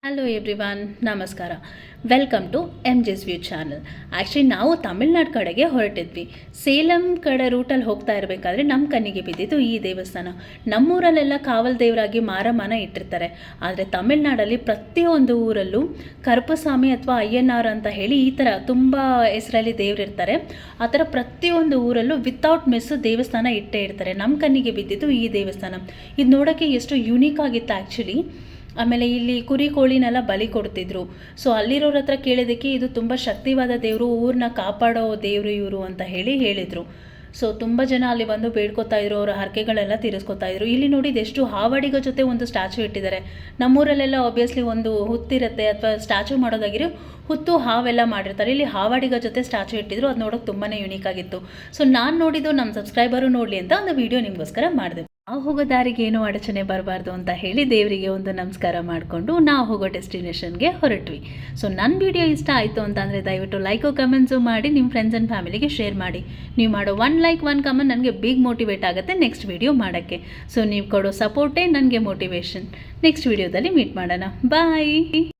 Hello everyone, ನಮಸ್ಕಾರ. Welcome to MJ's view channel. Actually ನಾವು ತಮಿಳ್ನಾಡು ಕಡೆಗೆ ಹೊರಟಿದ್ವಿ. ಸೇಲಂ ಕಡೆ ರೂಟಲ್ಲಿ ಹೋಗ್ತಾ ಇರಬೇಕಾದ್ರೆ ನಮ್ಮ ಕಣ್ಣಿಗೆ ಬಿದ್ದಿದ್ದು ಈ ದೇವಸ್ಥಾನ. ನಮ್ಮೂರಲ್ಲೆಲ್ಲ ಕಾವಲ್ ದೇವರಾಗಿ ಮಾರಮ್ಮನ ಇಟ್ಟಿರ್ತಾರೆ. ಆದರೆ ತಮಿಳ್ನಾಡಲ್ಲಿ ಪ್ರತಿಯೊಂದು ಊರಲ್ಲೂ ಕರುಪಸ್ವಾಮಿ ಅಥವಾ ಅಯ್ಯನಾರ್ ಅಂತ ಹೇಳಿ ಈ ಥರ ತುಂಬ ಹೆಸರಲ್ಲಿ ದೇವರಿರ್ತಾರೆ. ಆ ಥರ ಪ್ರತಿಯೊಂದು ಊರಲ್ಲೂ ವಿತೌಟ್ ಮಿಸ್ ದೇವಸ್ಥಾನ ಇಟ್ಟೇ ಇರ್ತಾರೆ. ನಮ್ಮ ಕಣ್ಣಿಗೆ ಬಿದ್ದಿದ್ದು ಈ ದೇವಸ್ಥಾನ. ಇದು ನೋಡೋಕ್ಕೆ ಎಷ್ಟು ಯೂನಿಕ್ ಆಗಿತ್ತು ಆ್ಯಕ್ಚುಲಿ. ಆಮೇಲೆ ಇಲ್ಲಿ ಕುರಿ ಕೋಳಿನೆಲ್ಲ ಬಲಿ ಕೊಡ್ತಿದ್ರು. ಸೊ ಅಲ್ಲಿರೋರ ಹತ್ರ ಕೇಳಿದ್ದಕ್ಕೆ ಇದು ತುಂಬ ಶಕ್ತಿವಾದ ದೇವರು, ಊರನ್ನ ಕಾಪಾಡೋ ದೇವರು ಇವರು ಅಂತ ಹೇಳಿದರು. ಸೊ ತುಂಬ ಜನ ಅಲ್ಲಿ ಬಂದು ಬೇಡ್ಕೊತಾ ಇದ್ರು, ಅವರ ಹರಕೆಗಳೆಲ್ಲ ತೀರಿಸ್ಕೊತಾ ಇದ್ರು. ಇಲ್ಲಿ ನೋಡಿ ಎಷ್ಟು ಹಾವಡಿಗ ಜೊತೆ ಒಂದು ಸ್ಟ್ಯಾಚು ಇಟ್ಟಿದ್ದಾರೆ. ನಮ್ಮೂರಲ್ಲೆಲ್ಲ ಆಬ್ವಿಯಸ್ಲಿ ಒಂದು ಹುತ್ತಿರುತ್ತೆ ಅಥವಾ ಸ್ಟ್ಯಾಚು ಮಾಡೋದಾಗಿರೋ ಹುತ್ತು ಹಾವೆಲ್ಲ ಮಾಡಿರ್ತಾರೆ. ಇಲ್ಲಿ ಹಾವಡಿಗ ಜೊತೆ ಸ್ಟ್ಯಾಚು ಇಟ್ಟಿದ್ರು. ಅದು ನೋಡೋಕೆ ತುಂಬಾ ಯೂನಿಕ್ ಆಗಿತ್ತು. ಸೊ ನಾನು ನೋಡಿದ್ದು ನಮ್ಮ ಸಬ್ಸ್ಕ್ರೈಬರು ನೋಡಲಿ ಅಂತ ಒಂದು ವಿಡಿಯೋ ನಿಮಗೋಸ್ಕರ ಮಾಡಿದೆ. ನಾವು ಹೋಗೋ ದಾರಿಗೆ ಏನೂ ಅಡಚಣೆ ಬರಬಾರ್ದು ಅಂತ ಹೇಳಿ ದೇವರಿಗೆ ಒಂದು ನಮಸ್ಕಾರ ಮಾಡಿಕೊಂಡು ನಾವು ಹೋಗೋ ಡೆಸ್ಟಿನೇಷನ್ಗೆ ಹೊರಟ್ವಿ. ಸೊ ನನ್ನ ವಿಡಿಯೋ ಇಷ್ಟ ಆಯಿತು ಅಂತಂದರೆ ದಯವಿಟ್ಟು ಲೈಕು ಕಮೆಂಟ್ಸು ಮಾಡಿ ನಿಮ್ಮ ಫ್ರೆಂಡ್ಸ್ ಆ್ಯಂಡ್ ಫ್ಯಾಮಿಲಿಗೆ ಶೇರ್ ಮಾಡಿ. ನೀವು ಮಾಡೋ 1 ಲೈಕ್ 1 ಕಮೆಂಟ್ ನನಗೆ ಬಿಗ್ ಮೋಟಿವೇಟ್ ಆಗುತ್ತೆ ನೆಕ್ಸ್ಟ್ ವಿಡಿಯೋ ಮಾಡೋಕ್ಕೆ. ಸೊ ನೀವು ಕೊಡೋ ಸಪೋರ್ಟೇ ನನಗೆ ಮೋಟಿವೇಶನ್. ನೆಕ್ಸ್ಟ್ ವಿಡಿಯೋದಲ್ಲಿ ಮೀಟ್ ಮಾಡೋಣ. ಬಾಯ್.